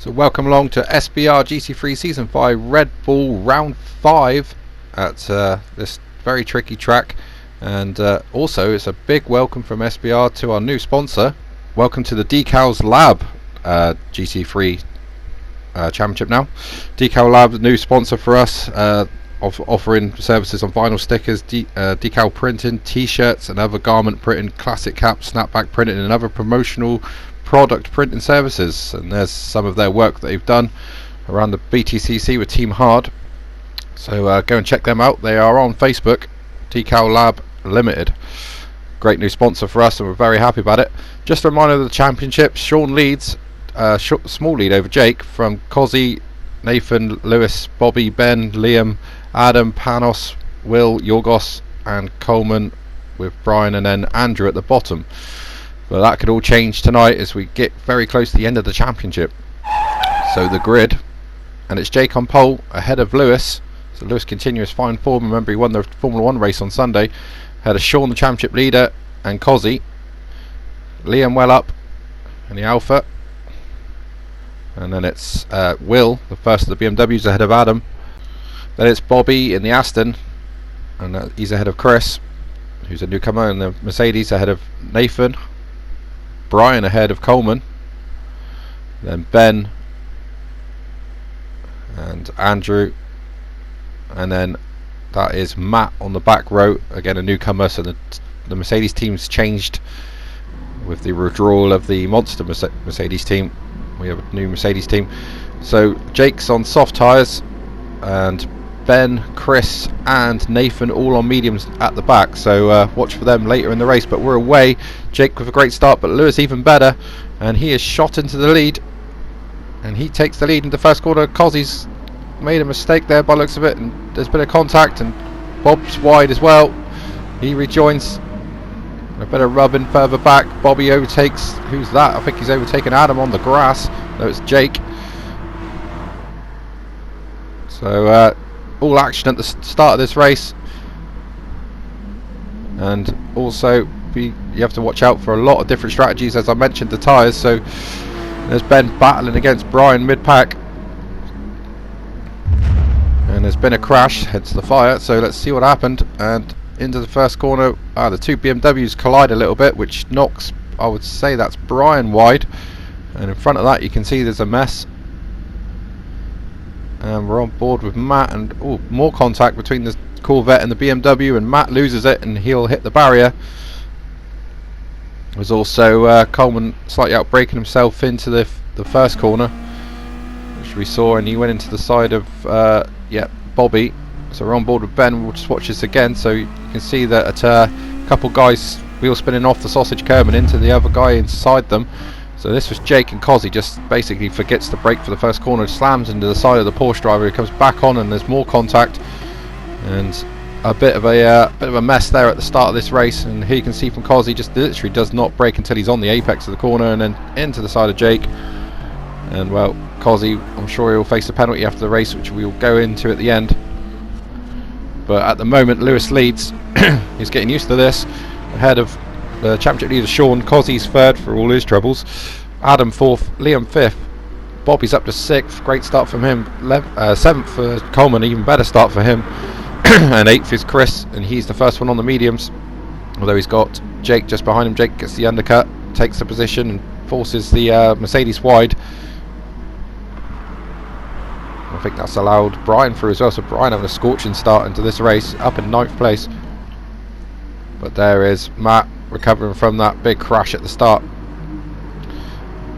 So welcome along to SBR GC3 Season 5 Red Bull Round 5 at this very tricky track, and also it's a big welcome from SBR to our new sponsor. Welcome to the DecalsLab GC3 Championship now. DecalsLab, new sponsor for us, offering services on vinyl stickers, decal printing, t-shirts and other garment printing, classic caps, snapback printing and other promotional product printing services. And there's some of their work that they've done around the BTCC with Team Hard, so go and check them out. They are on Facebook, DecalsLab Limited. Great new sponsor for us and we're very happy about it. Just a reminder of the championship: Sean leads, small lead over Jake, from Cozzy, Nathan, Lewis, Bobby, Ben, Liam, Adam, Panos, Will, Yorgos and Coleman, with Brian and then Andrew at the bottom. But that could all change tonight as we get very close to the end of the championship. So the grid, and it's Jake on pole ahead of Lewis. So Lewis continues fine form. Remember, he won the Formula 1 race on Sunday. Ahead of Sean, the championship leader, and Cozzy. Liam well up in the Alpha. And then it's Will, the first of the BMWs, ahead of Adam. Then it's Bobby in the Aston, and he's ahead of Chris, who's a newcomer, and the Mercedes ahead of Nathan. Brian ahead of Coleman. Then Ben and Andrew, and then that is Matt on the back row, again a newcomer. So the Mercedes team's changed with the withdrawal of the monster Mercedes team. We have a new Mercedes team. So Jake's on soft tyres, and Ben, Chris and Nathan all on mediums at the back, so watch for them later in the race. But we're away. Jake with a great start, but Lewis even better, and he is shot into the lead, and he takes the lead in the first quarter. Cozzy's made a mistake there by the looks of it, and there's been a contact, and Bob's wide as well. He rejoins. A bit of rubbing further back. Bobby overtakes, who's that? I think he's overtaken Adam on the grass. No, it's Jake. So all action at the start of this race, and also you have to watch out for a lot of different strategies, as I mentioned, the tyres. So there's Ben battling against Brian mid-pack, and there's been a crash, hence the fire. So let's see what happened. And into the first corner, the two BMWs collide a little bit, which knocks, I would say that's Brian wide, and in front of that you can see there's a mess. And we're on board with Matt, and more contact between the Corvette and the BMW, and Matt loses it and he'll hit the barrier. There's also Coleman slightly outbraking himself into the first corner, which we saw, and he went into the side of Bobby. So we're on board with Ben. We'll just watch this again, so you can see that a couple guys wheel spinning off the sausage curb and into the other guy inside them. So this was Jake, and Cozzy just basically forgets to brake for the first corner, slams into the side of the Porsche driver, who comes back on, and there's more contact, and a bit of a mess there at the start of this race. And here you can see from Cozzy just literally does not brake until he's on the apex of the corner, and then into the side of Jake. And well, Cozzy, I'm sure he'll face a penalty after the race, which we'll go into at the end. But at the moment Lewis leads. He's getting used to this, ahead of the championship leader Sean. Cozzy's third for all his troubles. Adam fourth, Liam fifth, Bobby's up to sixth, great start from him. Seventh for Coleman, even better start for him. And eighth is Chris, and he's the first one on the mediums, although he's got Jake just behind him. Jake gets the undercut, takes the position and forces the Mercedes wide. I think that's allowed Brian through as well, so Brian having a scorching start into this race, up in 9th place. But there is Matt recovering from that big crash at the start.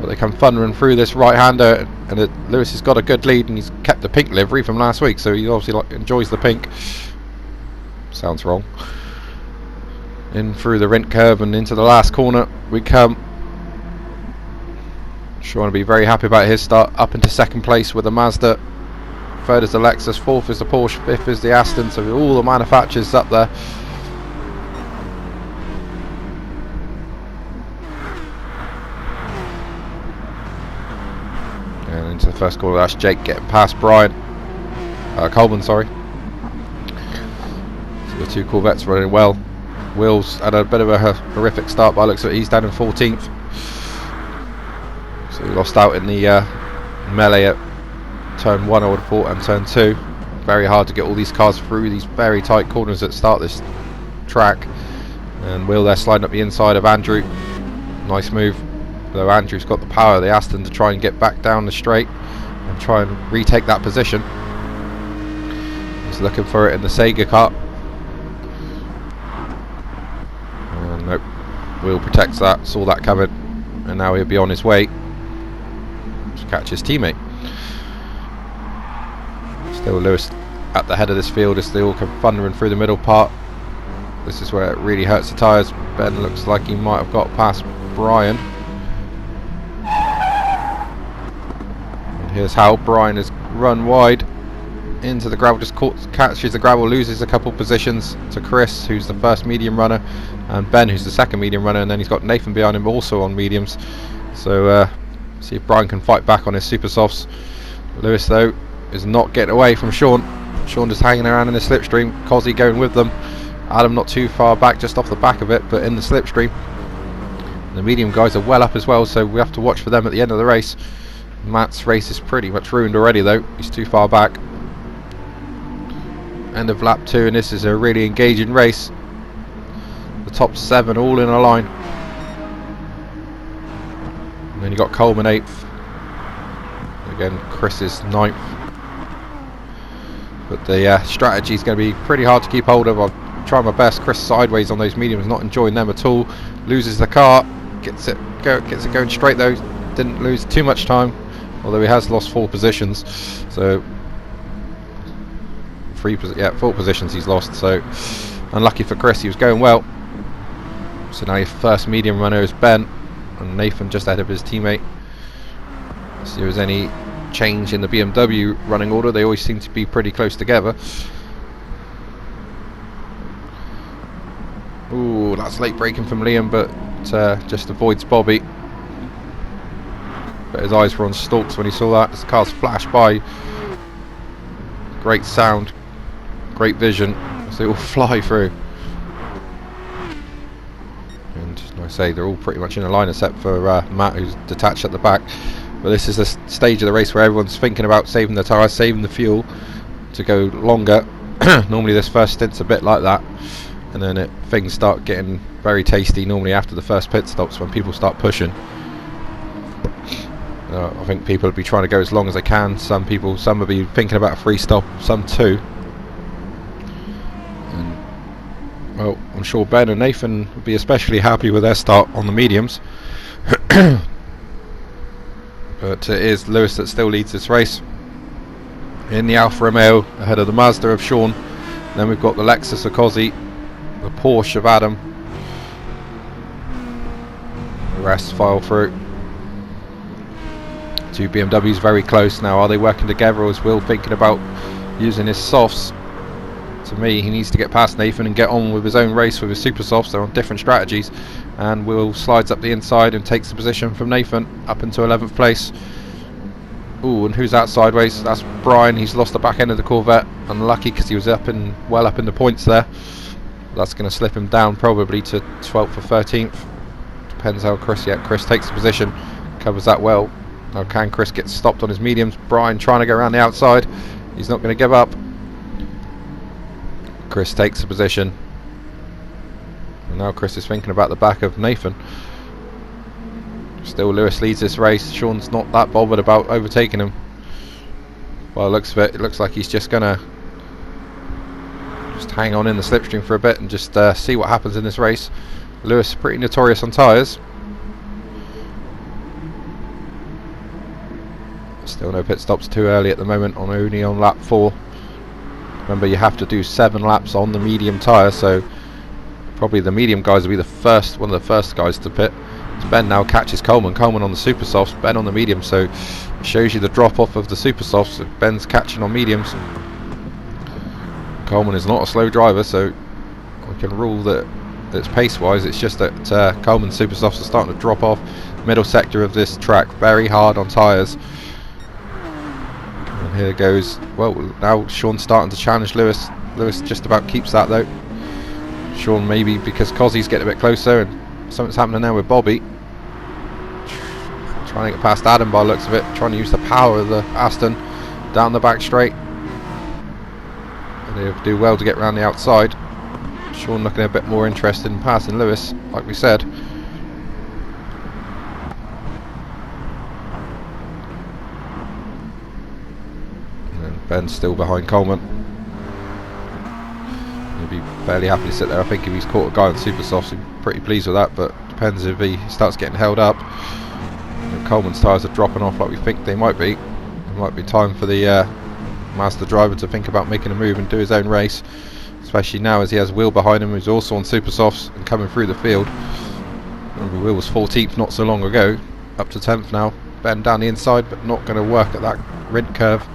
But they come thundering through this right-hander, and Lewis has got a good lead, and he's kept the pink livery from last week, so he obviously enjoys the pink. Sounds wrong. In through the rint curve and into the last corner we come. Sure want to be very happy about his start, up into 2nd place with the Mazda. 3rd is the Lexus, 4th is the Porsche, 5th is the Aston, so all the manufacturers up there. And into the first corner, that's Jake getting past Brian. Coleman, sorry. So the two Corvettes running well. Will's had a bit of a horrific start by the looks of it. He's down in 14th. So he lost out in the melee at turn 1, I would have thought, and turn 2. Very hard to get all these cars through these very tight corners that start this track. And Will there sliding up the inside of Andrew. Nice move. Though Andrew's got the power of the Aston to try and get back down the straight and try and retake that position. He's looking for it in the Sega car. And nope. Will protects that, saw that coming, and now he'll be on his way to catch his teammate. Still Lewis at the head of this field as they all come thundering through the middle part. This is where it really hurts the tyres. Ben looks like he might have got past Brian. And here's how Brian has run wide into the gravel, just catches the gravel, loses a couple positions to Chris, who's the first medium runner, and Ben, who's the second medium runner, and then he's got Nathan behind him also on mediums. So see if Brian can fight back on his super softs. Lewis though is not getting away from Sean. Sean just hanging around in the slipstream. Cozzy going with them. Adam not too far back, just off the back of it, but in the slipstream. The medium guys are well up as well, so we have to watch for them at the end of the race. Matt's race is pretty much ruined already though. He's too far back. End of lap 2, and this is a really engaging race. The top 7 all in a line. And then you got Coleman 8th. Again, Chris is 9th. But the strategy is going to be pretty hard to keep hold of. I'll try my best. Chris sideways on those mediums, not enjoying them at all. Loses the car, gets it going straight though. Didn't lose too much time, although he has lost 4 positions. So 4 positions he's lost. So unlucky for Chris. He was going well. So now your first medium runner is Ben, and Nathan just ahead of his teammate. See if there's any change in the BMW running order. They always seem to be pretty close together. Ooh, that's late braking from Liam, but just avoids Bobby. But his eyes were on stalks when he saw that. This car's flashed by. Great sound, great vision as they all fly through. And like I say, they're all pretty much in a line except for Matt, who's detached at the back. But this is the stage of the race where everyone's thinking about saving the tyres, saving the fuel to go longer. Normally this first stint's a bit like that, and then things start getting very tasty normally after the first pit stops when people start pushing. I think people will be trying to go as long as they can. Some will be thinking about a free stop, some 2. And, well, I'm sure Ben and Nathan will be especially happy with their start on the mediums. But it is Lewis that still leads this race in the Alfa Romeo ahead of the Mazda of Sean. Then we've got the Lexus of Cozzy, the Porsche of Adam. The rest file through. 2 BMWs very close now. Are they working together, or is Will thinking about using his softs? To me, he needs to get past Nathan and get on with his own race with his super softs. They're on different strategies, and Will slides up the inside and takes the position from Nathan up into 11th place. Ooh, and who's that sideways? That's Brian. He's lost the back end of the Corvette. Unlucky because he was well up in the points there. That's going to slip him down probably to 12th or 13th. Depends how Chris takes the position, covers that well. Now can Chris get stopped on his mediums? Brian trying to go around the outside. He's not going to give up. Chris takes the position. And now Chris is thinking about the back of Nathan. Still Lewis leads this race. Sean's not that bothered about overtaking him. By the looks of it, it looks like he's just going to hang on in the slipstream for a bit and just see what happens in this race. Lewis pretty notorious on tyres. Still no pit stops too early at the moment, only on lap 4. Remember, you have to do 7 laps on the medium tyre, so probably the medium guys will be one of the first guys to pit. So Ben now catches Coleman on the super softs, Ben on the medium, so it shows you the drop off of the super softs. So Ben's catching on mediums. Coleman is not a slow driver, so we can rule that it's pace wise. It's just that Coleman's super softs are starting to drop off middle sector of this track, very hard on tyres. And here goes, well, now Sean's starting to challenge Lewis. Lewis just about keeps that though. Sean maybe because Cozzy's getting a bit closer, and something's happening now with Bobby. Trying trying to get past Adam by the looks of it, trying to use the power of the Aston down the back straight. They'll do well to get around the outside. Sean looking a bit more interested in passing Lewis, like we said. And Ben's still behind Coleman. He'll be fairly happy to sit there. I think if he's caught a guy on super softs, he'll be pretty pleased with that, but depends if he starts getting held up. And Coleman's tyres are dropping off like we think they might be. It might be time for the master driver to think about making a move and do his own race, especially now as he has Will behind him, who's also on super softs and coming through the field. Remember, Will was 14th not so long ago, up to 10th now. Ben down the inside, but not going to work at that rint curve.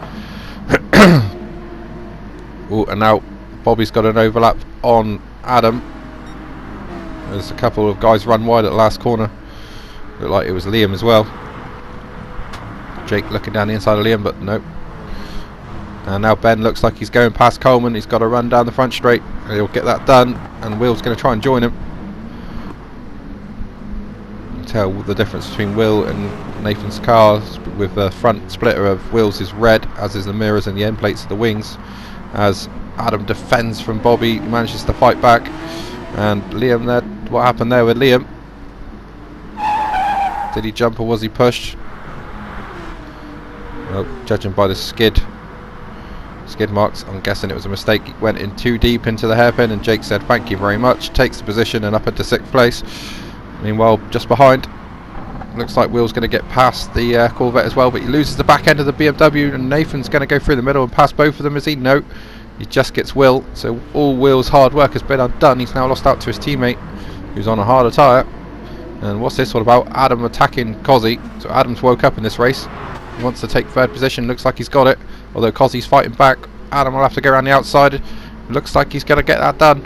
Ooh, and now Bobby's got an overlap on Adam. There's a couple of guys run wide at the last corner. Looked like it was Liam as well. Jake looking down the inside of Liam, but nope. And now Ben looks like he's going past Coleman. He's got to run down the front straight. He'll get that done, and Will's going to try and join him. You can tell the difference between Will and Nathan's cars, with the front splitter of Will's is red, as is the mirrors and the end plates of the wings. As Adam defends from Bobby, manages to fight back. And Liam there, what happened there with Liam? Did he jump or was he pushed? Well, judging by the skid marks, I'm guessing it was a mistake. He went in too deep into the hairpin, and Jake said thank you very much, takes the position and up into 6th place. Meanwhile, just behind, looks like Will's going to get past the Corvette as well, but he loses the back end of the BMW, and Nathan's going to go through the middle and pass both of them. Is he? No, he just gets Will, so all Will's hard work has been undone. He's now lost out to his teammate, who's on a harder tyre. And what's this all about? Adam attacking Cozzy. So Adam's woke up in this race. He wants to take 3rd position. Looks like he's got it. Although Cozzy's fighting back. Adam will have to go around the outside. Looks like he's going to get that done.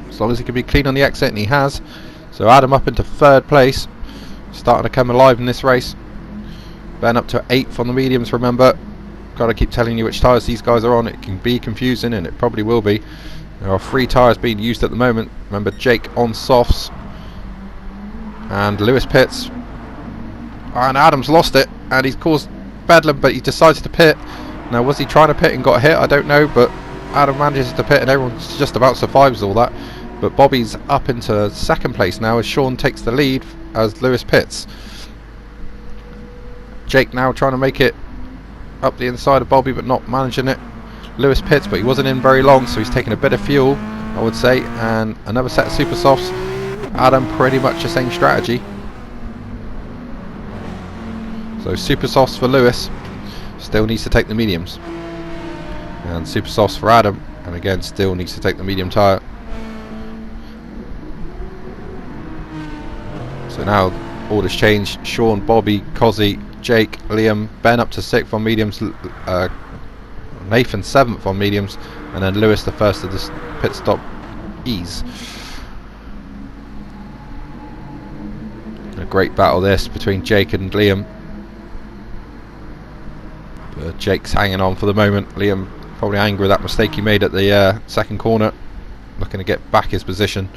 As long as he can be clean on the exit, and he has. So Adam up into 3rd place. Starting to come alive in this race. Ben up to 8th on the mediums, remember. Got to keep telling you which tyres these guys are on. It can be confusing, and it probably will be. There are 3 tyres being used at the moment. Remember, Jake on softs. And Lewis pits, and Adam's lost it, and he's caused bedlam, but he decides to pit. Now, was he trying to pit and got hit? I don't know, but Adam manages to pit, and everyone just about survives all that. But Bobby's up into 2nd place now as Sean takes the lead as Lewis pits. Jake now trying to make it up the inside of Bobby, but not managing it. Lewis pits, but he wasn't in very long, so he's taking a bit of fuel, I would say, and another set of super softs. Adam pretty much the same strategy. So super softs for Lewis, still needs to take the mediums, and super softs for Adam, and again still needs to take the medium tyre. So now orders changed. Sean, Bobby, Cozzy, Jake, Liam, Ben up to 6th on mediums, Nathan 7th on mediums, and then Lewis the first of the pit stop ease. A great battle this between Jake and Liam. But Jake's hanging on for the moment. Liam probably angry with that mistake he made at the 2nd corner, looking to get back his position.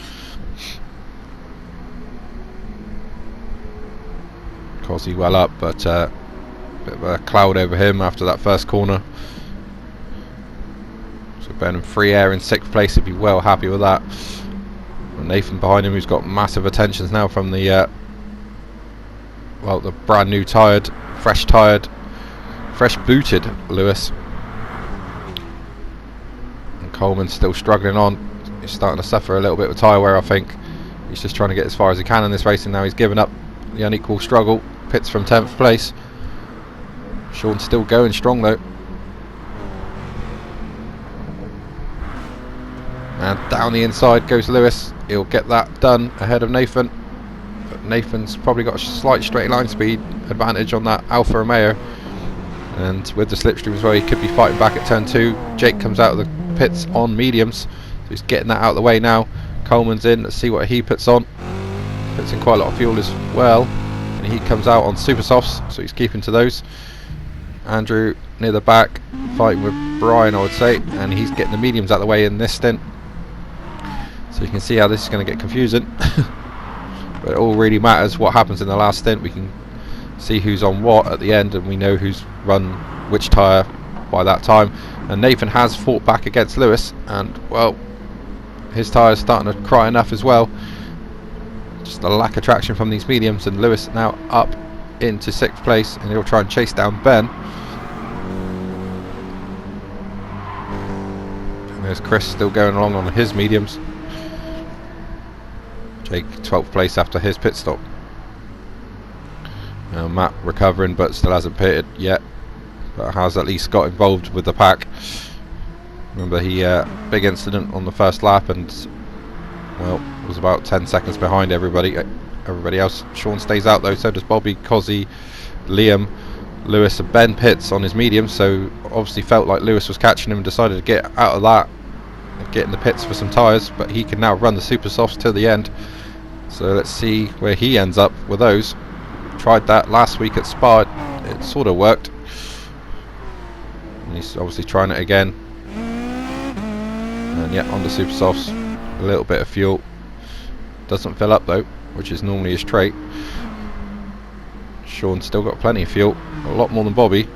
Cozzy well up, but a bit of a cloud over him after that 1st corner. So Ben free air in 6th place, he'd be well happy with that. And Nathan behind him, who's got massive attentions now from the well, the brand new tired, fresh booted Lewis. And Coleman's still struggling on. He's starting to suffer a little bit with tyre wear, I think. He's just trying to get as far as he can in this race, and now he's given up the unequal struggle. Pits from 10th place. Sean's still going strong though. And down the inside goes Lewis. He'll get that done ahead of Nathan. But Nathan's probably got a slight straight line speed advantage on that Alfa Romeo. And with the slipstream as well, he could be fighting back at turn 2. Jake comes out of the pits on mediums. So he's getting that out of the way now. Coleman's in. Let's see what he puts on. Puts in quite a lot of fuel as well. And he comes out on super softs, so he's keeping to those. Andrew near the back, fighting with Brian, I would say. And he's getting the mediums out of the way in this stint. So you can see how this is going to get confusing. But it all really matters what happens in the last stint. We can see who's on what at the end, and we know who's run which tyre by that time. And Nathan has fought back against Lewis, and well, his tyre's starting to cry enough as well. Just a lack of traction from these mediums, and Lewis now up into 6th place, and he'll try and chase down Ben. And there's Chris still going along on his mediums. Jake 12th place after his pit stop. Matt recovering but still hasn't pitted yet, but has at least got involved with the pack. Remember, he big incident on the first lap, and well, was about 10 seconds behind everybody else. Sean stays out though, so does Bobby, Cozzy, Liam, Lewis and Ben pits on his medium, so obviously felt like Lewis was catching him and decided to get out of that and get in the pits for some tyres, but he can now run the super softs till the end. So let's see where he ends up with those. Tried that last week at Spa, it sort of worked, and he's obviously trying it again. And yeah, on the super softs, a little bit of fuel, doesn't fill up though, which is normally his trait. Sean's still got plenty of fuel, a lot more than Bobby.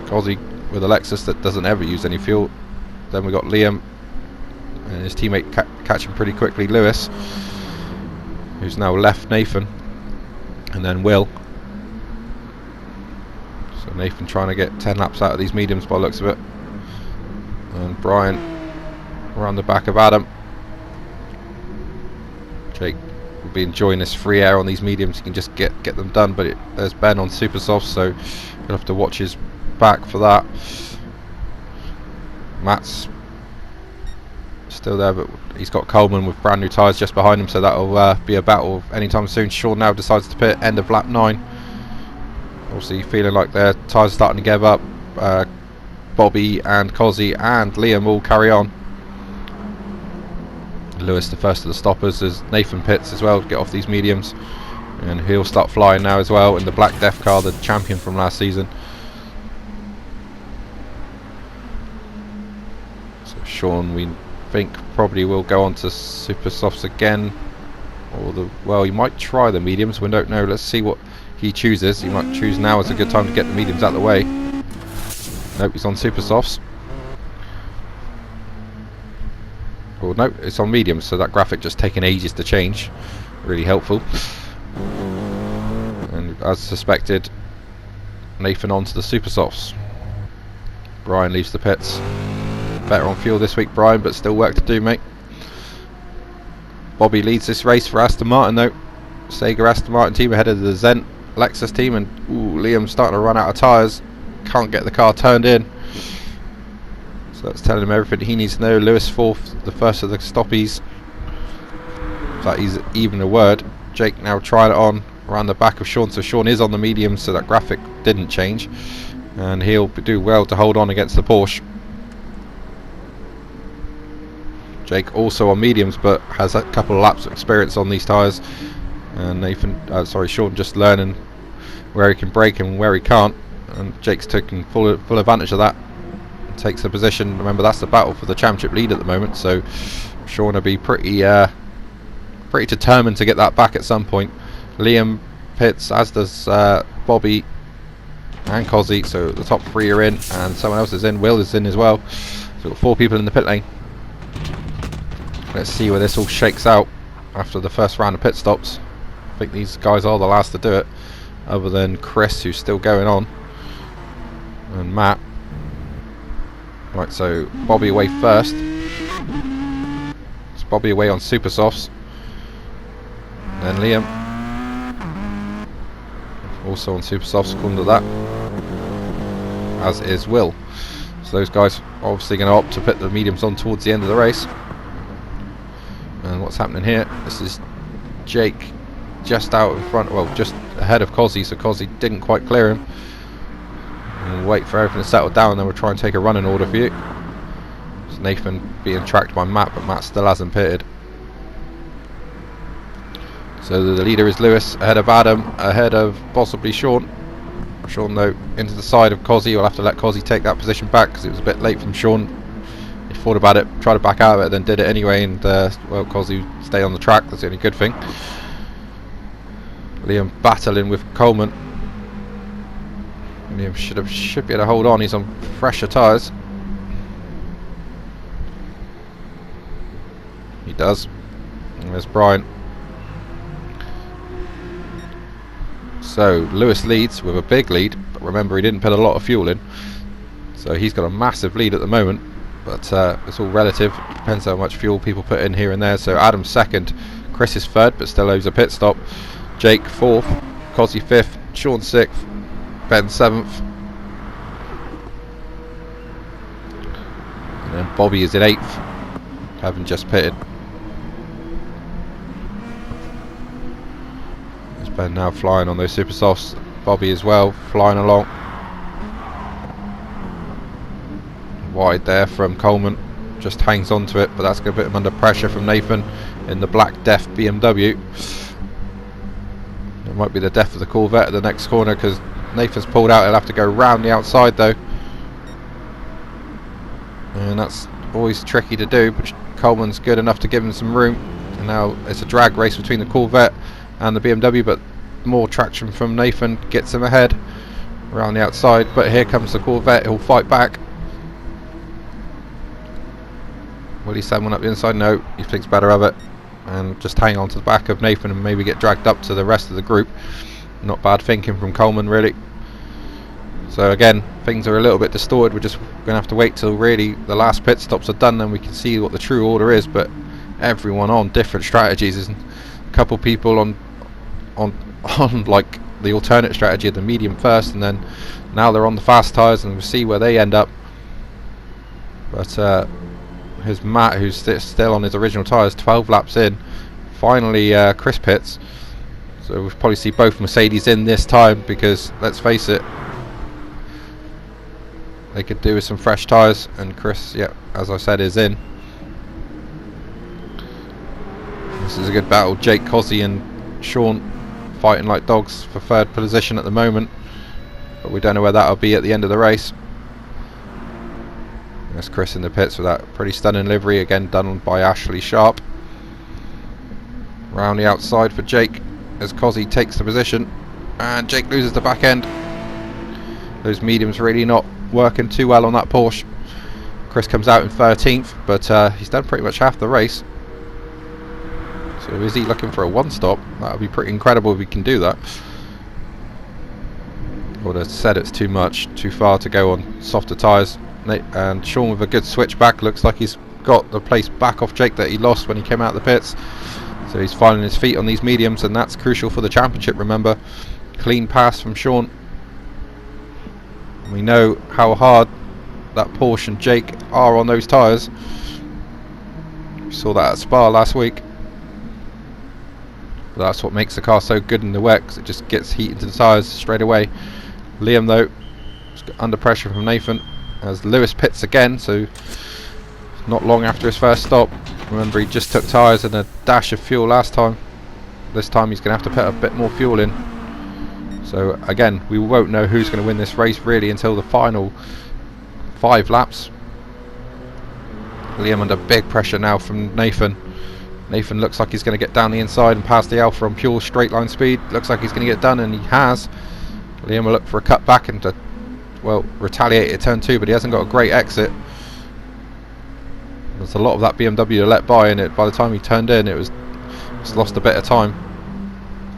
Cozzy with a Lexus that doesn't ever use any fuel. Then we got Liam and his teammate catching pretty quickly, Lewis, who's now left Nathan, and then Will. So Nathan trying to get 10 laps out of these mediums by the looks of it. And Brian around the back of Adam. Jake will be enjoying this free air on these mediums. He can just get them done, but there's Ben on super soft, so you'll have to watch his back for that. Matt's still there, but he's got Coleman with brand new tyres just behind him, so that'll be a battle anytime soon. Sean now decides to pit end of lap 9. Obviously feeling like their tyres are starting to give up. Bobby and Cozzy and Liam all carry on. Lewis the first of the stoppers as Nathan pits as well to get off these mediums, and he'll start flying now as well in the Black Death car, the champion from last season. So Sean, we think, probably will go on to super softs again, or well, he might try the mediums, we don't know. Let's see what he chooses. He might choose now as a good time to get the mediums out of the way. Nope, he's on super softs. Well, no, it's on mediums, so that graphic just taking ages to change. Really helpful. And as suspected, Nathan on to the super softs. Brian leaves the pits. Better on fuel this week, Brian, but still work to do, mate. Bobby leads this race for Aston Martin though. Sega Aston Martin team ahead of the Zent Lexus team, and Liam's starting to run out of tyres. Can't get the car turned in. So that's telling him everything he needs to know. Lewis 4th, the first of the stoppies. That he's even a word. Jake now trying it on around the back of Sean, so Sean is on the medium, so that graphic didn't change, and he'll do well to hold on against the Porsche. Jake also on mediums, but has a couple of laps of experience on these tyres, and Sean just learning where he can brake and where he can't, and Jake's taking full advantage of that. Takes the position. Remember, that's the battle for the championship lead at the moment, so Sean will be pretty determined to get that back at some point. Liam pits, as does Bobby and Cozzy, so the top 3 are in, and someone else is in. Will is in as well, so we've got 4 people in the pit lane. Let's see where this all shakes out after the first round of pit stops. I think these guys are the last to do it, other than Chris, who's still going on, and Matt. Right, so Bobby away first. It's Bobby away on super softs. Then Liam, also on super softs, according to that, as is Will. So those guys are obviously going to opt to put the mediums on towards the end of the race. And what's happening here? This is Jake just out in front, well, just ahead of Cozzy, so Cozzy didn't quite clear him. And wait for everything to settle down, then we'll try and take a running order for you. It's Nathan being tracked by Matt, but Matt still hasn't pitted. So the leader is Lewis, ahead of Adam, ahead of possibly Sean. Sean though into the side of Cozzy. We'll have to let Cozzy take that position back because it was a bit late from Sean. He thought about it, tried to back out of it, then did it anyway, and well, Cozzy stay on the track. That's the only good thing. Liam battling with Coleman. Liam should be able to hold on. He's on fresher tyres. He does. And there's Brian. So Lewis leads with a big lead, but remember he didn't put a lot of fuel in, so he's got a massive lead at the moment, but it's all relative. Depends how much fuel people put in here and there. So Adam's second, Chris is third but still owes a pit stop, Jake fourth, Cozzy fifth, Sean sixth, Ben seventh, and then Bobby is in eighth, having just pitted. Ben now flying on those super softs. Bobby as well flying along. Wide there from Coleman, just hangs on to it, but that's going to put him under pressure from Nathan in the Black Death BMW. It might be the death of the Corvette at the next corner, because Nathan's pulled out. He'll have to go round the outside though, and that's always tricky to do, but Coleman's good enough to give him some room. And now it's a drag race between the Corvette and the BMW, but more traction from Nathan gets him ahead around the outside. But here comes the Corvette. He'll fight back. Will he send one up the inside? No, he thinks better of it and just hang on to the back of Nathan and maybe get dragged up to the rest of the group. Not bad thinking from Coleman, really. So again, things are a little bit distorted. We're just going to have to wait till really the last pit stops are done, then we can see what the true order is. But everyone on different strategies. There's a couple people on like the alternate strategy of the medium first, and then now they're on the fast tyres, and we'll see where they end up. But here's Matt, who's still on his original tyres, 12 laps in. Finally Chris pits, so we'll probably see both Mercedes in this time, because let's face it, they could do with some fresh tyres, and Chris, yeah, as I said, is in. This is a good battle. Jake, Cozzy and Sean fighting like dogs for third position at the moment, but we don't know where that'll be at the end of the race. There's Chris in the pits with that pretty stunning livery, again done by Ashley Sharp. Round the outside for Jake as Cozzy takes the position, and Jake loses the back end. Those mediums really not working too well on that Porsche. Chris comes out in 13th, but he's done pretty much half the race. So is he looking for a one stop? That would be pretty incredible if he can do that. I would have said it's too much, too far to go on softer tyres. And Sean with a good switch back, looks like he's got the place back off Jake that he lost when he came out of the pits. So he's finding his feet on these mediums, and that's crucial for the championship, remember. Clean pass from Sean. We know how hard that Porsche and Jake are on those tyres. We saw that at Spa last week. But that's what makes the car so good in the wet, because it just gets heat into the tyres straight away. Liam though, under pressure from Nathan as Lewis pits again, so not long after his first stop. Remember, he just took tyres and a dash of fuel last time. This time he's going to have to put a bit more fuel in. So again, we won't know who's going to win this race really until the final 5 laps. Liam under big pressure now from Nathan. Nathan looks like he's going to get down the inside and pass the Alpha on pure straight line speed. Looks like he's going to get done, and he has. Liam will look for a cut back and to, well, retaliate at turn 2, but he hasn't got a great exit. There's a lot of that BMW to let by, and by the time he turned in, it was lost a bit of time.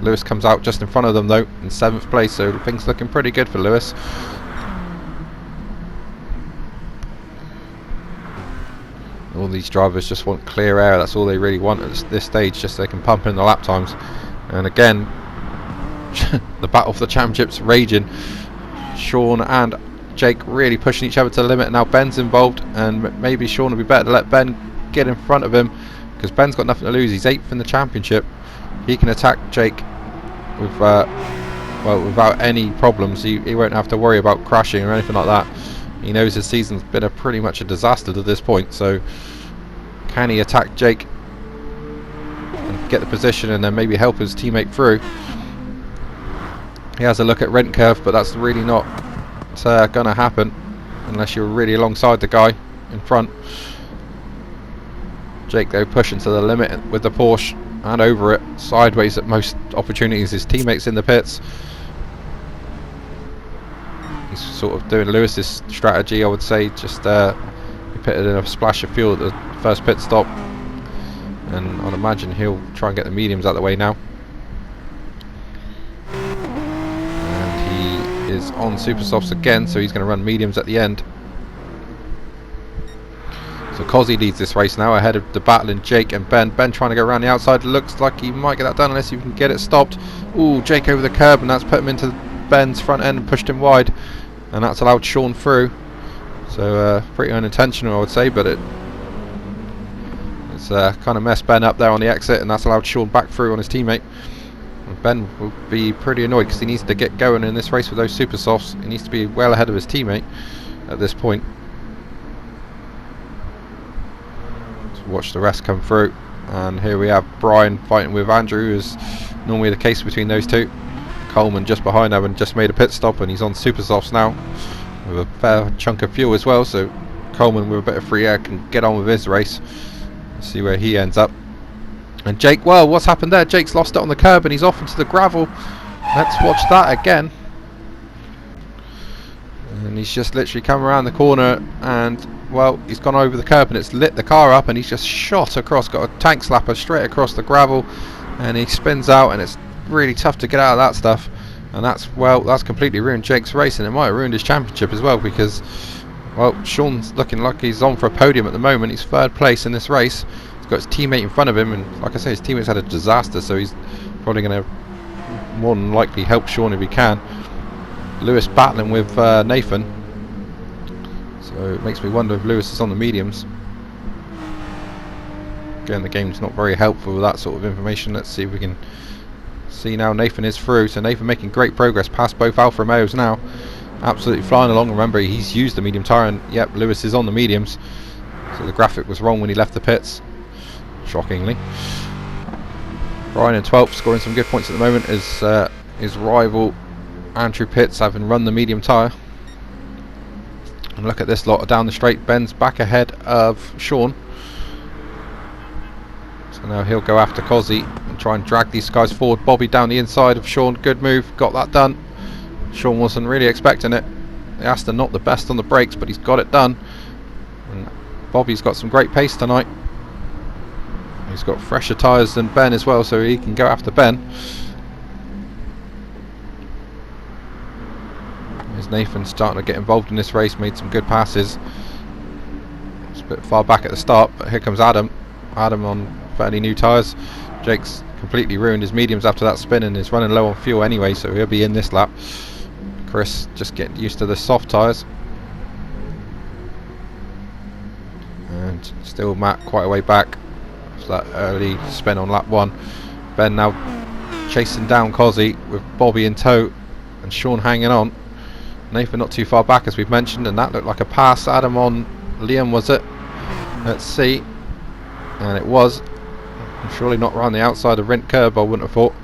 Lewis comes out just in front of them though, in 7th place, so things looking pretty good for Lewis. All these drivers just want clear air. That's all they really want at this stage, just so they can pump in the lap times. And again, the battle for the championships raging. Sean and Jake really pushing each other to the limit. Now Ben's involved, and maybe Sean would be better to let Ben get in front of him, because Ben's got nothing to lose. He's 8th in the championship. He can attack Jake with well, without any problems. He won't have to worry about crashing or anything like that. He knows his season's been pretty much a disaster to this point, so can he attack Jake and get the position and then maybe help his teammate through? He has a look at rent curve, but that's really not going to happen unless you're really alongside the guy in front. Jake though pushing to the limit with the Porsche. and over it, sideways at most opportunities. His teammates in the pits. He's sort of doing Lewis's strategy, I would say. Just he pitted in a splash of fuel at the first pit stop, and I'd imagine he'll try and get the mediums out of the way now. And he is on super softs again, so he's going to run mediums at the end. So Cozzy leads this race now, ahead of the battling Jake and Ben. Ben trying to go around the outside. Looks like he might get that done unless he can get it stopped. Ooh, Jake over the curb, and that's put him into Ben's front end and pushed him wide, and that's allowed Sean through. So pretty unintentional, I would say, but it's kind of messed Ben up there on the exit, and that's allowed Sean back through on his teammate. And Ben will be pretty annoyed because he needs to get going in this race with those super softs. He needs to be well ahead of his teammate at this point. Watch the rest come through, and here we have Brian fighting with Andrew, as normally the case between those two. Coleman just behind them and just made a pit stop, and he's on super softs now with a fair chunk of fuel as well, so Coleman with a bit of free air can get on with his race. Let's see where he ends up. And Jake, well, what's happened there? Jake's lost it on the curb and he's off into the gravel. Let's watch that again. And he's just literally come around the corner, and well, he's gone over the curb and it's lit the car up, and he's just shot across, got a tank slapper straight across the gravel, and he spins out, and it's really tough to get out of that stuff. And that's completely ruined Jake's race, and it might have ruined his championship as well, because well, Sean's looking like he's on for a podium at the moment. He's third place in this race. He's got his teammate in front of him, and like I say, his teammate's had a disaster, so he's probably going to more than likely help Sean if he can. Lewis battling with Nathan. So it makes me wonder if Lewis is on the mediums. Again, the game's not very helpful with that sort of information. Let's see if we can see now. Nathan is through, so Nathan making great progress past both Alfa Romeos now. Absolutely flying along. Remember, he's used the medium tyre, and yep, Lewis is on the mediums. So the graphic was wrong when he left the pits, shockingly. Brian in 12th, scoring some good points at the moment, as his rival Andrew Pitts having run the medium tyre. And look at this lot down the straight. Ben's back ahead of Sean. So now he'll go after Cozzy and try and drag these guys forward. Bobby down the inside of Sean. Good move. Got that done. Sean wasn't really expecting it. He has to not the best on the brakes, but he's got it done. And Bobby's got some great pace tonight. He's got fresher tyres than Ben as well, so he can go after Ben. Nathan starting to get involved in this race, made some good passes. It's a bit far back at the start, but here comes Adam. Adam on fairly new tyres. Jake's completely ruined his mediums after that spin and is running low on fuel anyway, so he'll be in this lap. Chris just getting used to the soft tyres. And still Matt quite a way back. It's that early spin on lap 1. Ben now chasing down Cozzy with Bobby in tow and Sean hanging on. Nathan not too far back, as we've mentioned, and that looked like a pass. Adam on Liam, was it? Let's see. And it was. Surely not around the outside of Rint curb, I wouldn't have thought.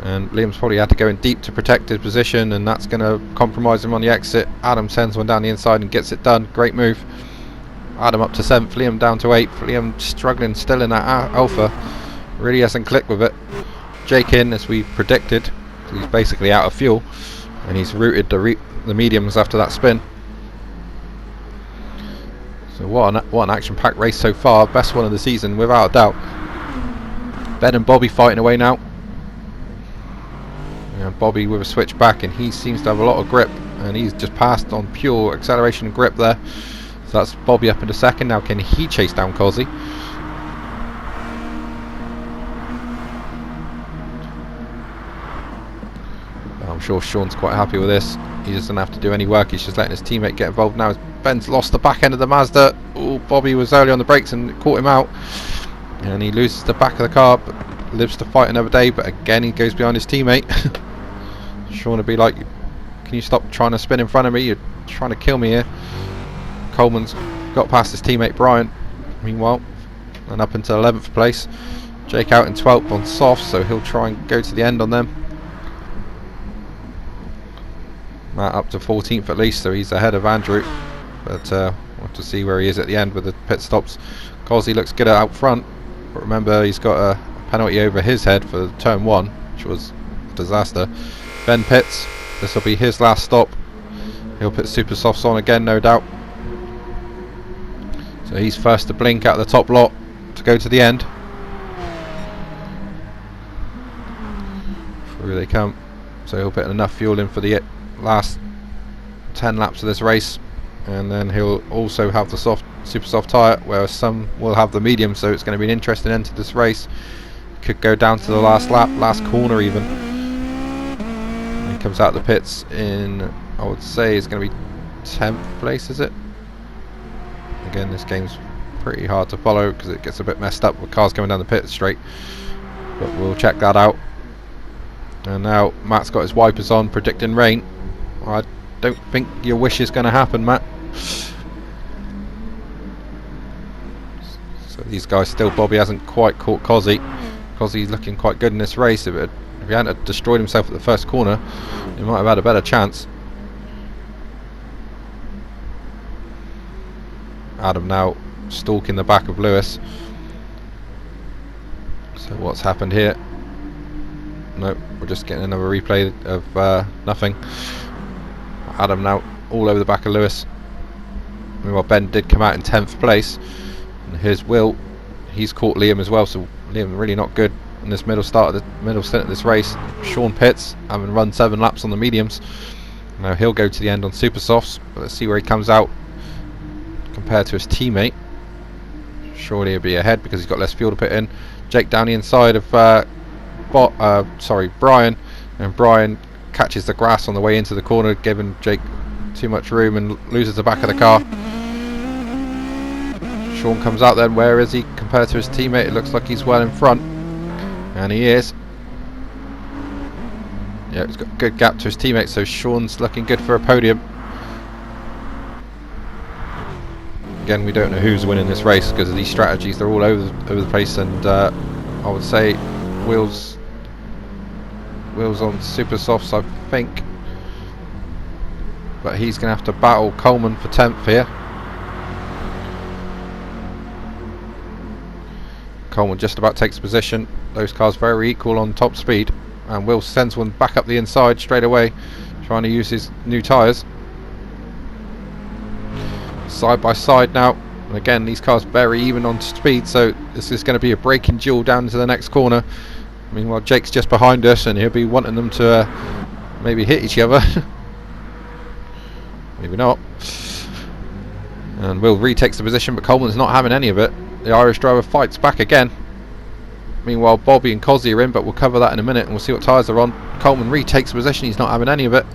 And Liam's probably had to go in deep to protect his position, and that's going to compromise him on the exit. Adam sends one down the inside and gets it done. Great move. Adam up to 7th, Liam down to 8th. Liam struggling still in that Alpha. Really hasn't clicked with it. Jake in, as we predicted. He's basically out of fuel, and he's routed the mediums after that spin. So what an action-packed race so far. Best one of the season without a doubt. Ben and Bobby fighting away now. And Bobby with a switch back, and he seems to have a lot of grip, and he's just passed on pure acceleration and grip there. So that's Bobby up into 2nd. Now can he chase down Cozzy? I'm sure Sean's quite happy with this. He doesn't have to do any work, he's just letting his teammate get involved now. Ben's lost the back end of the Mazda. Oh, Bobby was early on the brakes and caught him out, and he loses the back of the car, but lives to fight another day. But again, he goes behind his teammate. Sean would be like, can you stop trying to spin in front of me, you're trying to kill me here. Coleman's got past his teammate Brian meanwhile, and up into 11th place. Jake out in 12th on soft, so he'll try and go to the end on them. Matt up to 14th at least, so he's ahead of Andrew, but we'll have to see where he is at the end with the pit stops. Cozzy looks good out front, but remember he's got a penalty over his head for turn 1, which was a disaster. Ben pits. This will be his last stop. He'll put super softs on again, no doubt. So he's first to blink out of the top lot to go to the end. Through they come. So he'll put enough fuel in for the last 10 laps of this race, and then he'll also have the super soft tyre, whereas some will have the medium. So it's going to be an interesting end to this race. Could go down to the last lap, last corner even. And he comes out the pits in, I would say it's going to be 10th place, is it? Again, this game's pretty hard to follow because it gets a bit messed up with cars coming down the pit straight, but we'll check that out. And now Matt's got his wipers on, predicting rain. I don't think your wish is going to happen, Matt. So these guys still, Bobby hasn't quite caught Cozzy. Cozzy's looking quite good in this race. If he hadn't destroyed himself at the first corner, he might have had a better chance. Adam now stalking the back of Lewis. So what's happened here? Nope, we're just getting another replay of nothing. Adam now all over the back of Lewis. Meanwhile, Ben did come out in 10th place. And here's Will. He's caught Liam as well, so Liam really not good in this middle stint of this race. Sean pits, having run 7 laps on the mediums. Now he'll go to the end on super softs, but let's see where he comes out compared to his teammate. Surely he'll be ahead because he's got less fuel to put in. Jake down the inside of Brian, and Brian catches the grass on the way into the corner, giving Jake too much room and loses the back of the car. Sean comes out then. Where is he compared to his teammate? It looks like he's well in front, and he is. Yeah, he's got a good gap to his teammate, so Sean's looking good for a podium. Again, we don't know who's winning this race because of these strategies. They're all over the place, and I would say Will's on super softs, I think, but he's going to have to battle Coleman for 10th here. Coleman just about takes position. Those cars very equal on top speed, and Will sends one back up the inside straight away, trying to use his new tyres. Side by side now, and again these cars very even on speed, so this is going to be a braking duel down into the next corner. Meanwhile, Jake's just behind us, and he'll be wanting them to maybe hit each other. Maybe not. And Will retakes the position, but Coleman's not having any of it. The Irish driver fights back again. Meanwhile, Bobby and Cozzy are in, but we'll cover that in a minute, and we'll see what tyres they're on. Coleman retakes the position, he's not having any of it.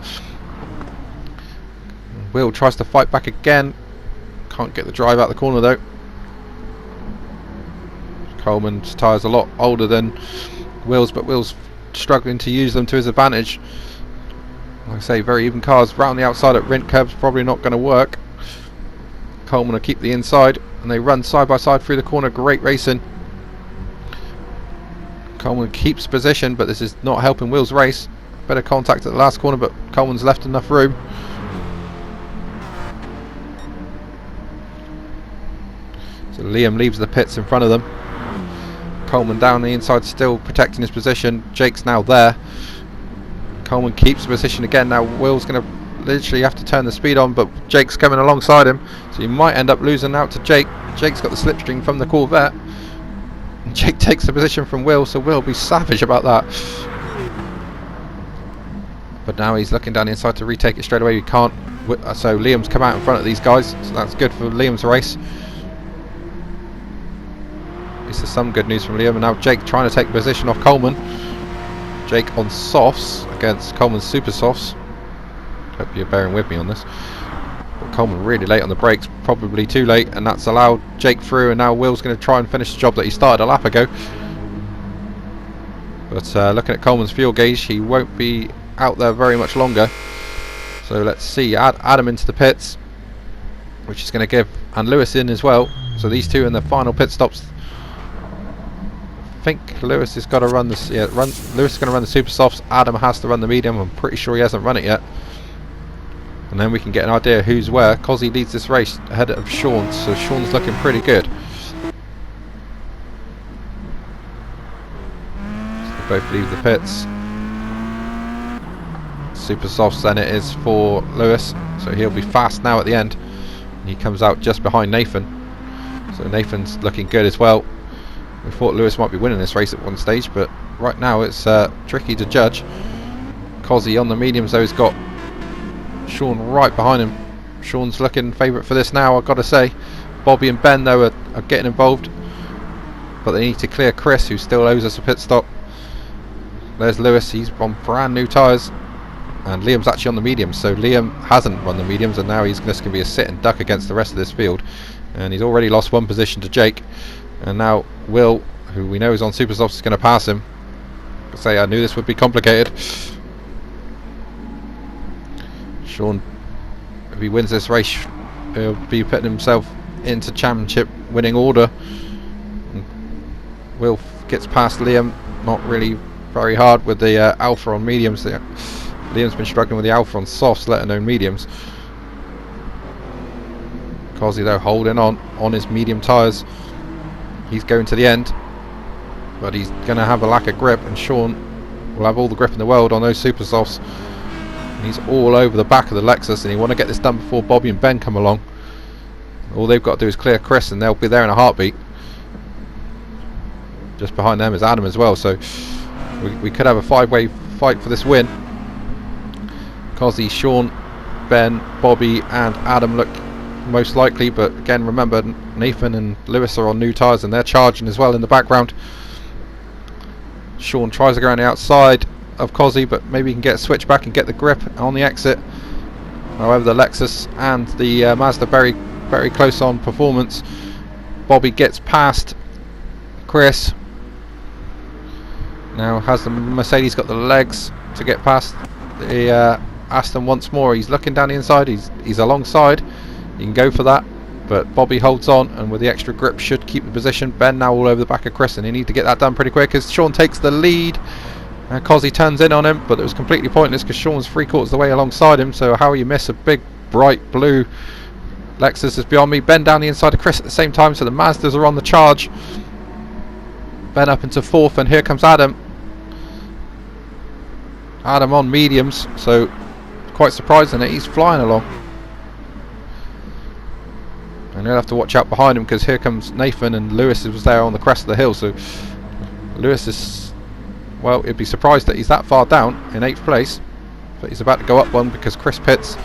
Will tries to fight back again. Can't get the drive out the corner though. Coleman's tyres a lot older than Will's, but Will's struggling to use them to his advantage. Like I say, very even cars. Round the outside at Rint Curb's probably not going to work. Coleman will keep the inside, and they run side by side through the corner. Great racing. Coleman keeps position, but this is not helping Will's race. Better contact at the last corner, but Coleman's left enough room. So Liam leaves the pits in front of them. Coleman down the inside, still protecting his position. Jake's now there. Coleman keeps position again. Now Will's going to literally have to turn the speed on, but Jake's coming alongside him, so he might end up losing out to Jake. Jake's got the slipstream from the Corvette. Jake takes the position from Will, so Will will be savage about that. But now he's looking down the inside to retake it straight away. He can't. So Liam's come out in front of these guys, so that's good for Liam's race. This is some good news from Liam, and now Jake trying to take position off Coleman. Jake on softs against Coleman's super softs. Hope you're bearing with me on this. But Coleman really late on the brakes, probably too late, and that's allowed Jake through, and now Will's going to try and finish the job that he started a lap ago. But looking at Coleman's fuel gauge, he won't be out there very much longer. So let's see, Adam into the pits, which is going to give, and Lewis in as well. So these two in the final pit stops. I think Lewis has got to run this. Yeah, Lewis is going to run the super softs. Adam has to run the medium. I'm pretty sure he hasn't run it yet. And then we can get an idea who's where. Cozzy leads this race ahead of Sean, so Sean's looking pretty good. both leave the pits. Super softs then it is for Lewis, so he'll be fast now at the end. He comes out just behind Nathan, so Nathan's looking good as well. We thought Lewis might be winning this race at one stage, but right now it's tricky to judge. Cozzy on the mediums though has got Sean right behind him. Sean's looking favourite for this now, I've got to say. Bobby and Ben though are getting involved, but they need to clear Chris, who still owes us a pit stop. There's Lewis, he's on brand new tyres, and Liam's actually on the mediums, so Liam hasn't run the mediums, and now he's just going to be a sit and duck against the rest of this field, and he's already lost one position to Jake, and now Will, who we know is on super softs, is going to pass him. I knew this would be complicated. Sean, if he wins this race, he'll be putting himself into championship winning order. Will gets past Liam, not really very hard with the alpha on mediums. Liam's been struggling with the alpha on softs, let alone mediums. Cozzy though holding on his medium tyres. He's going to the end, but he's going to have a lack of grip, and Sean will have all the grip in the world on those super softs. And he's all over the back of the Lexus, and he want to get this done before Bobby and Ben come along. All they've got to do is clear Chris, and they'll be there in a heartbeat. Just behind them is Adam as well, so we could have a five-way fight for this win. Cozzy, Sean, Ben, Bobby and Adam look most likely, but again remember Nathan and Lewis are on new tyres and they're charging as well in the background. Sean tries to go around the outside of Cozzy, but maybe he can get a switch back and get the grip on the exit. However, the Lexus and the Mazda very, very close on performance. Bobby gets past Chris. Now has the Mercedes got the legs to get past the Aston once more? He's looking down the inside, he's alongside, he can go for that, but Bobby holds on, and with the extra grip should keep the position. Ben now all over the back of Chris, and he need to get that done pretty quick as Sean takes the lead. Cozzy turns in on him, but it was completely pointless because Sean's 3/4 of the way alongside him, so how you miss a big bright blue Lexus is beyond me. Ben down the inside of Chris at the same time, so the Mazdas are on the charge. Ben up into 4th, and here comes Adam. Adam on mediums, so quite surprising that he's flying along. And you'll have to watch out behind him because here comes Nathan, and Lewis was there on the crest of the hill, so Lewis is, well, he'd be surprised that he's that far down in 8th place, but he's about to go up one because Chris pits.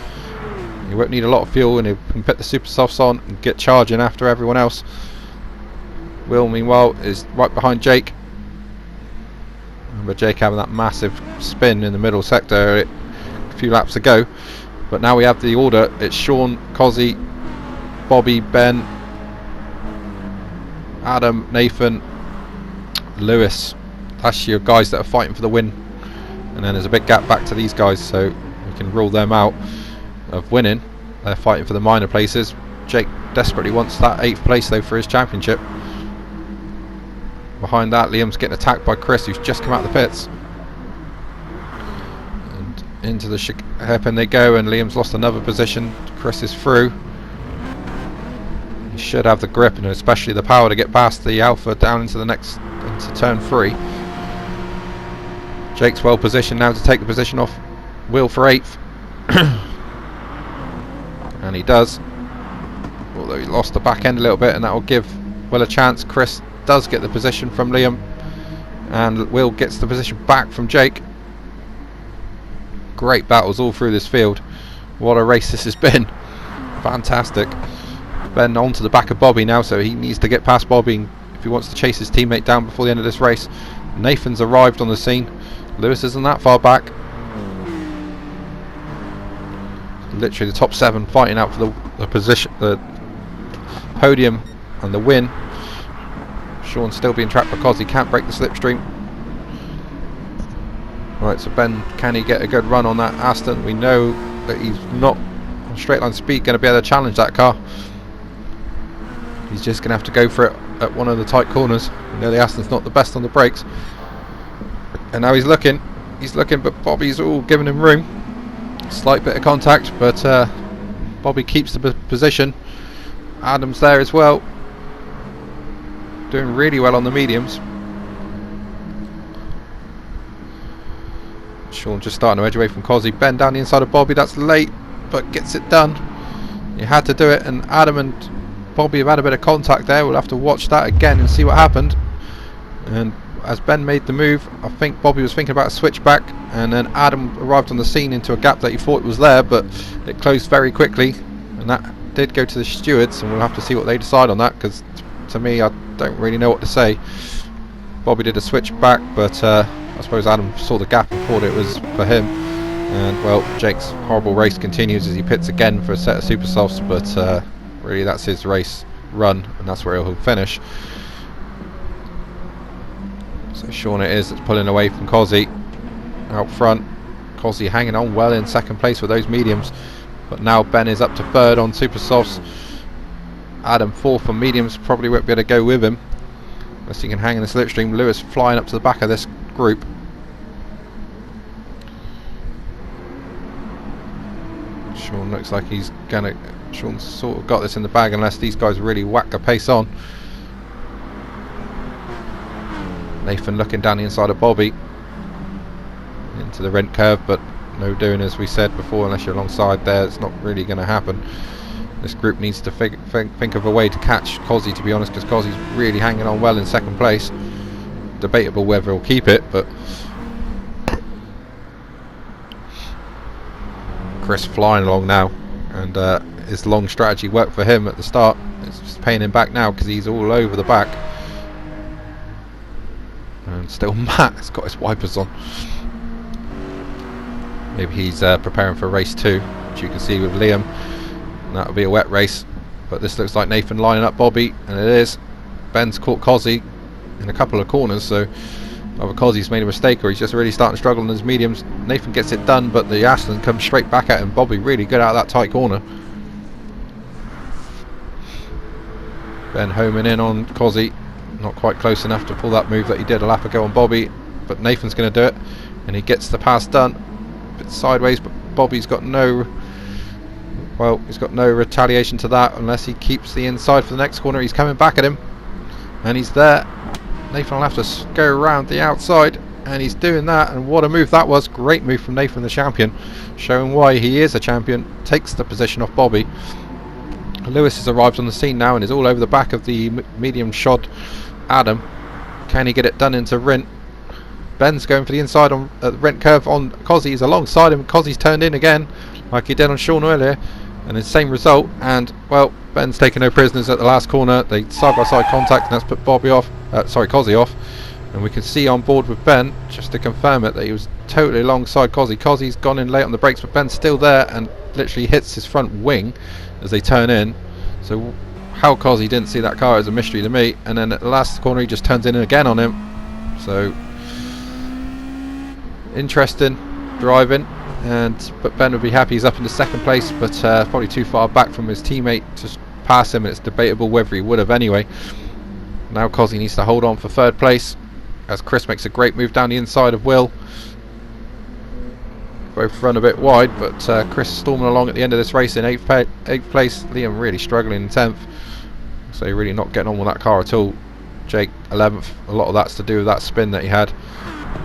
He won't need a lot of fuel, and he can put the super softs on and get charging after everyone else. Will meanwhile is right behind Jake. Remember Jake having that massive spin in the middle sector a few laps ago, but now we have the order. It's Sean, Cozzy, Bobby, Ben, Adam, Nathan, Lewis. That's your guys that are fighting for the win, and then there's a big gap back to these guys, so we can rule them out of winning. They're fighting for the minor places. Jake desperately wants that 8th place though for his championship. Behind that, Liam's getting attacked by Chris, who's just come out of the pits, and into the hairpin they go, and Liam's lost another position. Chris is through. He should have the grip and especially the power to get past the Alpha down into turn 3. Jake's well positioned now to take the position off Will for 8th. And he does, although he lost the back end a little bit, and that will give Will a chance. Chris does get the position from Liam, and Will gets the position back from Jake. Great battles all through this field. What a race this has been. Fantastic. Ben onto the back of Bobby now, so he needs to get past Bobby if he wants to chase his teammate down before the end of this race. Nathan's arrived on the scene. Lewis isn't that far back. Literally the top 7 fighting out for the position, the podium and the win. Sean's still being trapped because he can't break the slipstream. Right, so Ben, can he get a good run on that Aston? We know that he's not on straight line speed going to be able to challenge that car. He's just going to have to go for it at one of the tight corners. We know the Aston's not the best on the brakes. And now he's looking, but Bobby's all giving him room. Slight bit of contact, but Bobby keeps the position. Adam's there as well, doing really well on the mediums. Sean just starting to edge away from Cozzy. Ben down the inside of Bobby. That's late, but gets it done. He had to do it, and Adam and Bobby have had a bit of contact there. We'll have to watch that again and see what happened. And as Ben made the move, I think Bobby was thinking about a switchback, and then Adam arrived on the scene into a gap that he thought was there, but it closed very quickly, and that did go to the stewards, and we'll have to see what they decide on that, because to me, I don't really know what to say. Bobby did a switchback, but I suppose Adam saw the gap and thought it was for him. And well, Jake's horrible race continues as he pits again for a set of super softs, but really that's his race run, and that's where he'll finish. So Sean it is that's pulling away from Cozzy out front. Cozzy hanging on well in second place with those mediums, but now Ben is up to third on super softs. Adam fourth on mediums, probably won't be able to go with him unless he can hang in the slipstream. Lewis flying up to the back of this group. Sean looks like he's gonna. Sean's sort of got this in the bag unless these guys really whack the pace on. Nathan looking down the inside of Bobby into the rent curve, but no doing, as we said before, unless you're alongside there, it's not really going to happen. This group needs to think of a way to catch Cozzy, to be honest, because Cozzy's really hanging on well in second place. Debatable whether he'll keep it, but Chris flying along now, and his long strategy worked for him at the start. It's just paying him back now because he's all over the back. And still Matt has got his wipers on. Maybe he's preparing for race 2, which you can see with Liam. And that'll be a wet race. But this looks like Nathan lining up Bobby, and it is. Ben's caught Cozzy in a couple of corners, so either Cozzy's made a mistake or he's just really starting to struggle in his mediums. Nathan gets it done, but the Aston comes straight back at him. Bobby really good out of that tight corner. Ben homing in on Cozzy. Not quite close enough to pull that move that he did a lap ago on Bobby, but Nathan's going to do it, and he gets the pass done. A bit sideways, but Bobby's got no, well, he's got no retaliation to that unless he keeps the inside for the next corner. He's coming back at him, and he's there. Nathan will have to go around the outside, and he's doing that, and what a move that was. Great move from Nathan, the champion, showing why he is a champion. Takes the position off Bobby. Lewis has arrived on the scene now and is all over the back of the medium shod Adam. Can he get it done into Rint? Ben's going for the inside on the Rint curve on Cozzy. He's alongside him. Cozzy's turned in again like he did on Sean earlier, and the same result. And well, Ben's taken no prisoners at the last corner. They side by side contact, and that's put Bobby off. Cozzy off. And we can see on board with Ben, just to confirm it, that he was totally alongside Cozzy. Cozzy's gone in late on the brakes, but Ben's still there and literally hits his front wing as they turn in. So how Cozzy didn't see that car is a mystery to me. And then at the last corner he just turns in again on him. So interesting driving, but Ben would be happy he's up into second place, but probably too far back from his teammate to pass him, and it's debatable whether he would have anyway. Now Cozzy needs to hold on for third place as Chris makes a great move down the inside of Will. Both run a bit wide, but Chris storming along at the end of this race in 8th place. Liam really struggling in 10th, so really not getting on with that car at all. Jake 11th. A lot of that's to do with that spin that he had.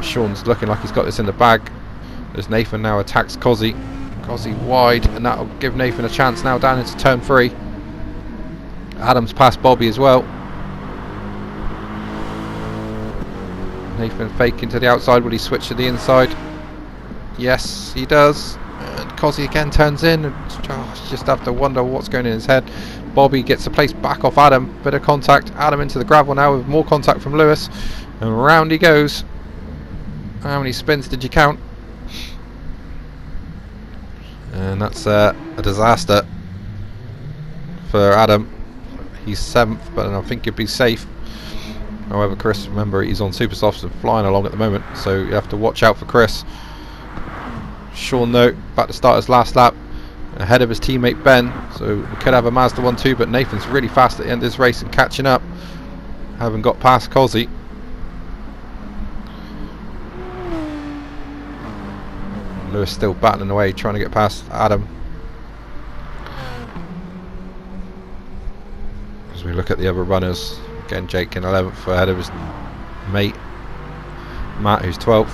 Sean's looking like he's got this in the bag as Nathan now attacks Cozzy. Cozzy wide, and that'll give Nathan a chance now down into turn 3. Adam's past Bobby as well. Nathan faking to the outside. Will he switch to the inside? Yes, he does. And Cozzy again turns in. And just have to wonder what's going in his head. Bobby gets the place back off Adam. Bit of contact. Adam into the gravel now with more contact from Lewis. And round he goes. How many spins did you count? And that's a disaster for Adam. He's 7th, but I think he'd be safe. However, Chris, remember, he's on super softs and flying along at the moment, so you have to watch out for Chris. Sean, though, back to start his last lap, ahead of his teammate Ben, so we could have a Mazda 1-2, but Nathan's really fast at the end of this race and catching up. Haven't got past Cozzy. Lewis still battling away, trying to get past Adam. As we look at the other runners, again Jake in 11th ahead of his mate Matt, who's 12th.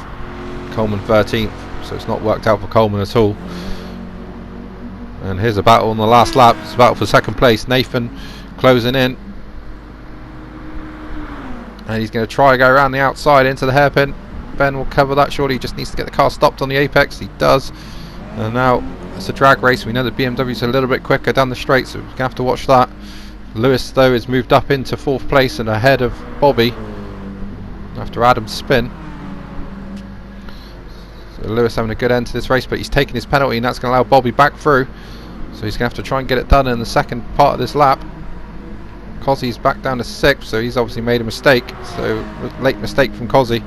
Coleman 13th. so it's not worked out for Coleman at all. And here's a battle on the last lap. It's a battle for second place. Nathan closing in, and he's going to try to go around the outside into the hairpin. Ben will cover that surely. He just needs to get the car stopped on the apex. He does. And now it's a drag race. We know the BMW's a little bit quicker down the straight, so we're going to have to watch that. Lewis though has moved up into 4th place and ahead of Bobby after Adam's spin. So Lewis having a good end to this race, but he's taking his penalty, and that's going to allow Bobby back through. So he's going to have to try and get it done in the second part of this lap. Cozzy's back down to 6th, so he's obviously made a mistake. So late mistake from Cozzy.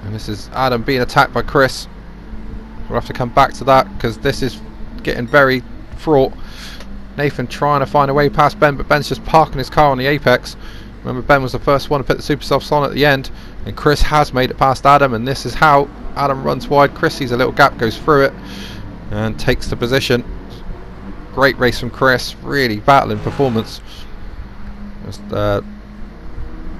And this is Adam being attacked by Chris. We'll have to come back to that because this is getting very fraught. Nathan trying to find a way past Ben, but Ben's just parking his car on the apex. Remember, Ben was the first one to put the super softs on at the end, and Chris has made it past Adam, and this is how Adam runs wide. Chris sees a little gap, goes through it and takes the position. Great race from Chris, really battling performance. Just,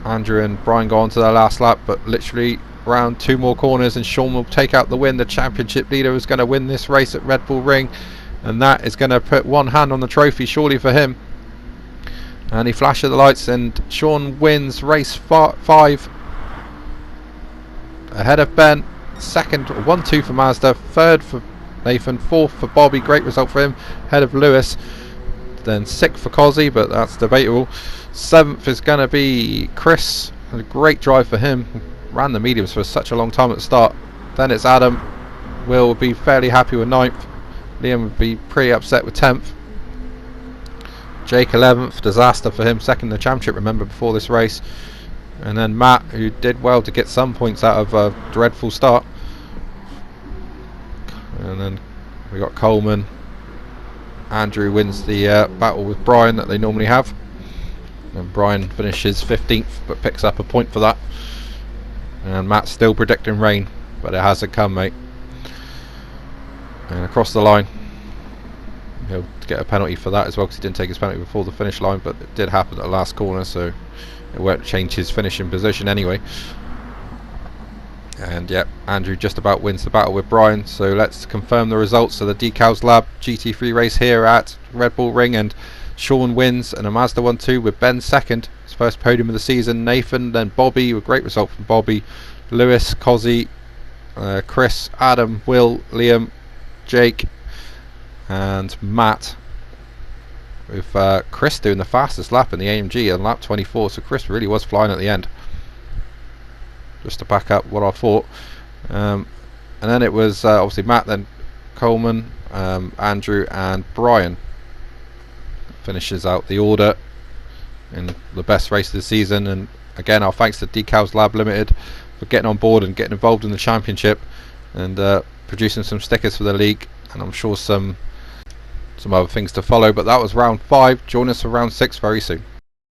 Andrew and Brian go on to their last lap, but literally around 2 more corners and Sean will take out the win. The championship leader is going to win this race at Red Bull Ring, and that is going to put one hand on the trophy surely for him. And he flashes the lights, and Sean wins race 5 ahead of Ben. Second, 1-2 for Mazda. Third for Nathan. 4th for Bobby. Great result for him. Ahead of Lewis. Then 6th for Cozzy, but that's debatable. 7th is going to be Chris. A great drive for him. Ran the mediums for such a long time at the start. Then it's Adam. Will would be fairly happy with 9th. Liam would be pretty upset with 10th. Jake 11th, disaster for him, second in the championship, remember, before this race. And then Matt, who did well to get some points out of a dreadful start. And then we got Coleman. Andrew wins the battle with Brian that they normally have. And Brian finishes 15th, but picks up a point for that. And Matt's still predicting rain, but it hasn't come, mate. And across the line, he'll get a penalty for that as well, because he didn't take his penalty before the finish line, but it did happen at the last corner, so it won't change his finishing position anyway. And yep, Andrew just about wins the battle with Brian. So let's confirm the results of the DecalsLab GT3 race here at Red Bull Ring. And Sean wins, and a Mazda 1-2 with Ben second, his first podium of the season. Nathan, then Bobby, a great result from Bobby. Lewis, Cozzy, Chris, Adam, Will, Liam, Jake, and Matt, with Chris doing the fastest lap in the AMG on lap 24. So Chris really was flying at the end, just to back up what I thought. And then it was obviously Matt, then Coleman, Andrew and Brian finishes out the order in the best race of the season. And again, our thanks to DecalsLab Limited for getting on board and getting involved in the championship, and producing some stickers for the league, and I'm sure some other things to follow. But that was round 5. Join us for round 6 very soon.